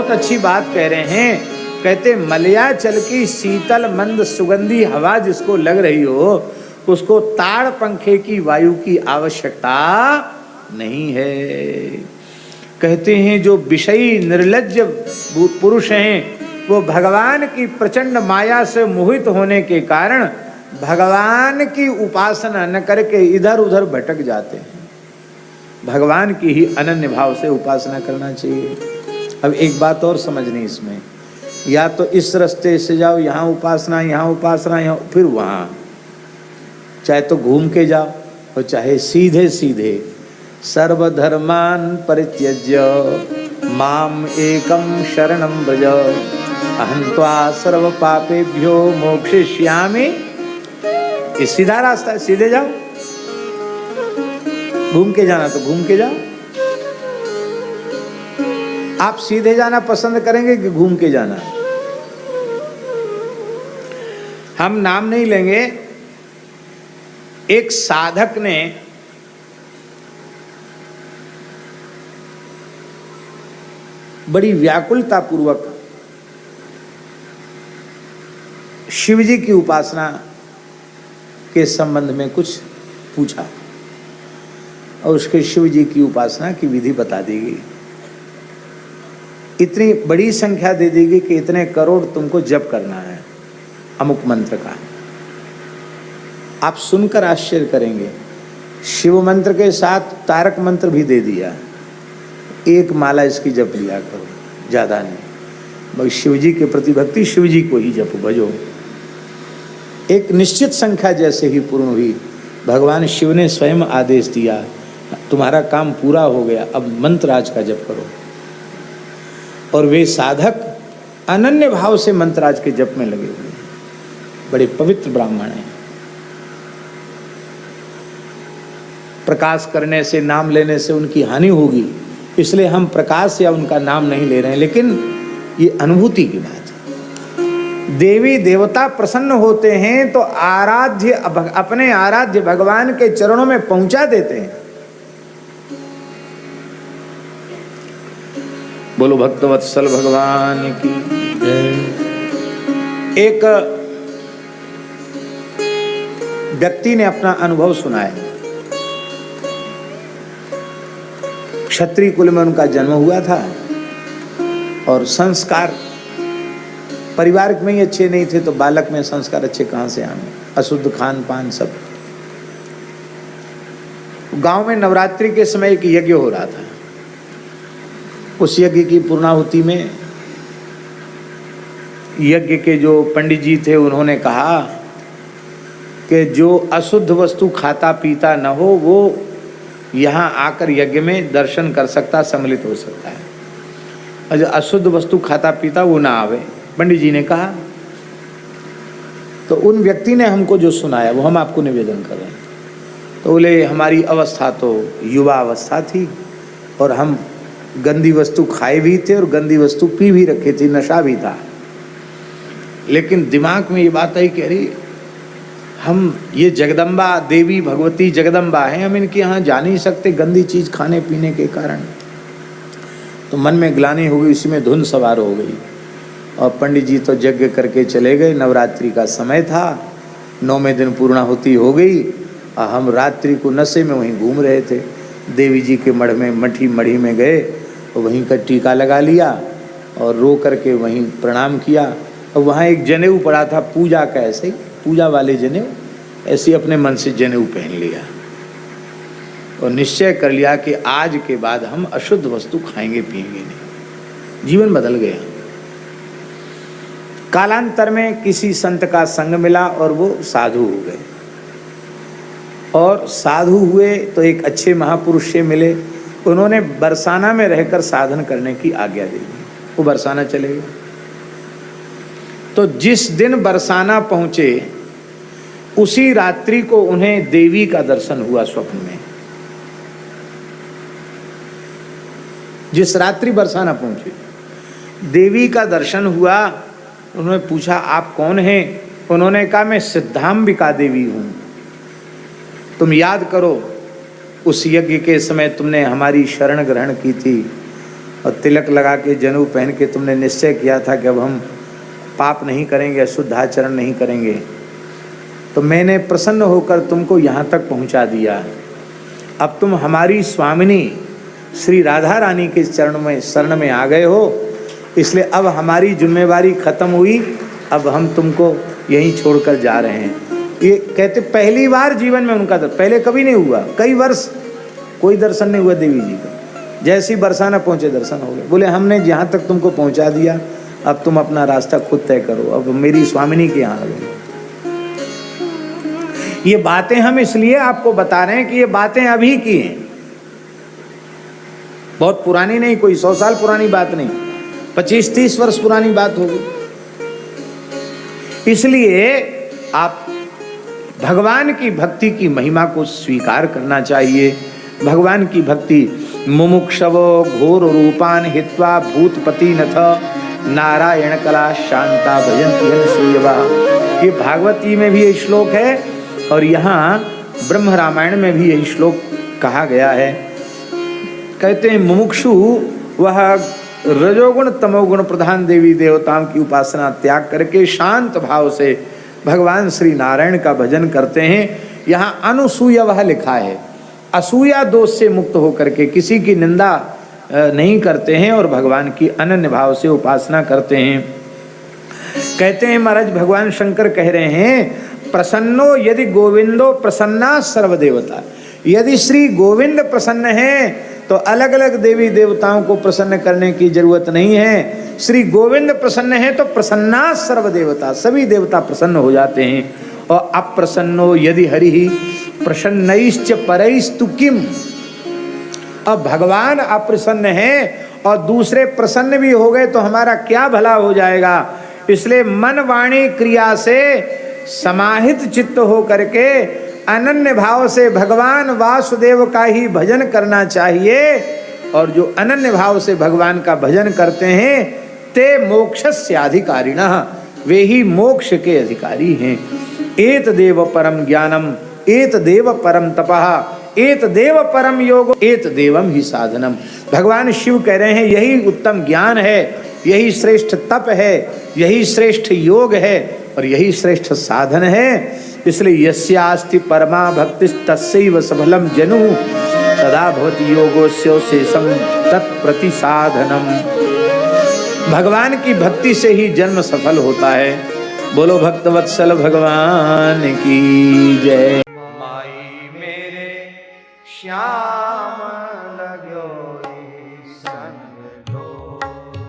बहुत अच्छी बात कह रहे हैं। कहते मलयाचल की शीतल मंद सुगंधी हवा जिसको लग रही हो, उसको ताड़ पंखे की वायु की आवश्यकता नहीं है। कहते हैं जो विषयी निर्लज्ज पुरुष हैं, वो भगवान की प्रचंड माया से मोहित होने के कारण भगवान की उपासना न करके इधर उधर भटक जाते हैं। भगवान की ही अनन्य भाव से उपासना करना चाहिए। अब एक बात और समझनी इसमें, या तो इस रास्ते से जाओ, यहाँ उपासना, यहाँ फिर वहाँ, चाहे तो घूम के जाओ और चाहे सीधे सीधे। सर्वधर्मान परित्यज्य माम एकम शरणम व्रज अहं त्वा सर्व पापेभ्यो मोक्षयिष्यामि। ये सीधा रास्ता है, सीधे जाओ। घूम के जाना तो घूम के जाओ। आप सीधे जाना पसंद करेंगे कि घूम के जाना? हम नाम नहीं लेंगे। एक साधक ने बड़ी व्याकुलता पूर्वक शिव जी की उपासना के संबंध में कुछ पूछा और उसके शिव जी की उपासना की विधि बता दी गई। इतनी बड़ी संख्या दे दी गई कि इतने करोड़ तुमको जप करना है अमुक मंत्र का। आप सुनकर आश्चर्य करेंगे, शिव मंत्र के साथ तारक मंत्र भी दे दिया। एक माला इसकी जप लिया करो, ज़्यादा नहीं। भाई शिव जी के प्रति भक्ति, शिव जी को ही जपो, भजो। एक निश्चित संख्या जैसे ही पूर्ण हुई, भगवान शिव ने स्वयं आदेश दिया, तुम्हारा काम पूरा हो गया, अब मंत्रराज का जप करो। और वे साधक अनन्य भाव से मंत्रराज के जप में लगे हुए, बड़े पवित्र ब्राह्मण हैं। प्रकाश करने से, नाम लेने से उनकी हानि होगी, इसलिए हम प्रकाश या उनका नाम नहीं ले रहे हैं, लेकिन ये अनुभूति की बात है। देवी देवता प्रसन्न होते हैं तो आराध्य अपने आराध्य भगवान के चरणों में पहुंचा देते हैं। बोलो भक्तवत्सल भगवान की जय। एक व्यक्ति ने अपना अनुभव सुनाया। क्षत्रिय कुल में उनका जन्म हुआ था और संस्कार परिवार में ही अच्छे नहीं थे, तो बालक में संस्कार अच्छे कहाँ से आए? अशुद्ध खान पान सब। गांव में नवरात्रि के समय एक यज्ञ हो रहा था। उस यज्ञ की पूर्णाहुति में यज्ञ के जो पंडित जी थे, उन्होंने कहा कि जो अशुद्ध वस्तु खाता पीता न हो, वो यहाँ आकर यज्ञ में दर्शन कर सकता, सम्मिलित हो सकता है, और जो अशुद्ध वस्तु खाता पीता वो ना आवे। पंडित जी ने कहा। तो उन व्यक्ति ने हमको जो सुनाया वो हम आपको निवेदन कर रहे हैं। तो बोले हमारी अवस्था तो युवा अवस्था थी और हम गंदी वस्तु खाए भी थे और गंदी वस्तु पी भी रखे थे, नशा भी था। लेकिन दिमाग में ये बात आई कि अरे हम ये जगदम्बा देवी भगवती जगदम्बा हैं, हम इनके यहाँ जा नहीं सकते गंदी चीज़ खाने पीने के कारण। तो मन में ग्लानि हो गई, उसी में धुन सवार हो गई। और पंडित जी तो यज्ञ करके चले गए। नवरात्रि का समय था, 9वें दिन पूर्णाहुति हो गई और हम रात्रि को नशे में वहीं घूम रहे थे। देवी जी के मढ़ में मढ़ी में गए और वहीं का टीका लगा लिया और रो करके वहीं प्रणाम किया। और वहाँ एक जनेऊ पड़ा था पूजा का, ऐसे ही पूजा वाले जनेऊ, ऐसे अपने मन से जनेऊ पहन लिया और निश्चय कर लिया कि आज के बाद हम अशुद्ध वस्तु खाएंगे पिएंगे नहीं। जीवन बदल गया। कालांतर में किसी संत का संग मिला और वो साधु हो गए। और साधु हुए तो एक अच्छे महापुरुष से मिले, उन्होंने बरसाना में रहकर साधन करने की आज्ञा दी। वो बरसाना चले गए। तो जिस दिन बरसाना पहुंचे उसी रात्रि को उन्हें देवी का दर्शन हुआ स्वप्न में। जिस रात्रि बरसाना पहुंचे देवी का दर्शन हुआ। उन्होंने पूछा आप कौन हैं? उन्होंने कहा मैं सिद्धांबिका देवी हूँ। तुम याद करो उस यज्ञ के समय तुमने हमारी शरण ग्रहण की थी और तिलक लगा के जनेऊ पहन के तुमने निश्चय किया था कि अब हम पाप नहीं करेंगे, अशुद्ध आचरण नहीं करेंगे, तो मैंने प्रसन्न होकर तुमको यहाँ तक पहुँचा दिया। अब तुम हमारी स्वामिनी श्री राधा रानी के शरण में आ गए हो, इसलिए अब हमारी जिम्मेवारी खत्म हुई, अब हम तुमको यहीं छोड़कर जा रहे हैं। ये कहते पहली बार जीवन में उनका पहले कभी नहीं हुआ, कई वर्ष कोई दर्शन नहीं हुआ देवी जी का। जैसी बरसाना पहुँचे दर्शन हो गए। बोले हमने जहाँ तक तुमको पहुँचा दिया, अब तुम अपना रास्ता खुद तय करो, अब मेरी स्वामिनी के यहाँ आ गए। ये बातें हम इसलिए आपको बता रहे हैं कि ये बातें अभी की हैं, बहुत पुरानी नहीं, कोई 100 साल पुरानी बात नहीं, 25-30 वर्ष पुरानी बात होगी। इसलिए आप भगवान की भक्ति की महिमा को स्वीकार करना चाहिए। भगवान की भक्ति मुमुक्षवो घोर रूपान हित्वा भूतपति नथ नारायण कला शांता भजन्ति अनसूयवा। ये भागवती में भी ये श्लोक है और यहाँ ब्रह्म रामायण में भी यही श्लोक कहा गया है। कहते हैं मुमुक्षु वह रजोगुण तमोगुण प्रधान देवी देवताओं की उपासना त्याग करके शांत भाव से भगवान श्री नारायण का भजन करते हैं। यहाँ अनुसूया वह लिखा है, असूया दोष से मुक्त होकर के किसी की निंदा नहीं करते हैं और भगवान की अनन्य भाव से उपासना करते हैं। कहते हैं महाराज भगवान शंकर कह रहे हैं प्रसन्नो यदि गोविंदो प्रसन्ना सर्वदेवता। यदि श्री गोविंद प्रसन्न है तो अलग अलग देवी देवताओं को प्रसन्न करने की जरूरत नहीं है। श्री गोविंद प्रसन्न है तो प्रसन्ना सर्वदेवता, सभी देवता प्रसन्न हो जाते हैं। और अप्रसन्नो यदि हरि प्रसन्नैश्च परैस्तु किम। अब भगवान अप्रसन्न है और दूसरे प्रसन्न भी हो गए तो हमारा क्या भला हो जाएगा। इसलिए मन वाणी क्रिया से समाहित चित्त हो करके अनन्य भाव से भगवान वासुदेव का ही भजन करना चाहिए। और जो अनन्य भाव से भगवान का भजन करते हैं ते मोक्षस्य अधिकारिणः, वे ही मोक्ष के अधिकारी हैं। एत देव परम ज्ञानम एत देव परम तपः एत देव परम योग एत देवम ही साधनम। भगवान शिव कह रहे हैं यही उत्तम ज्ञान है, यही श्रेष्ठ तप है, यही श्रेष्ठ योग है और यही श्रेष्ठ साधन है। इसलिए यस्यास्ति परमा भक्ति तस्यैव सफलम जनु तदा भवति योगोस्य शेषम तत्प्रति साधनम। भगवान की भक्ति से ही जन्म सफल होता है। बोलो भक्तवत्सल भगवान की जय। माई मेरे श्याम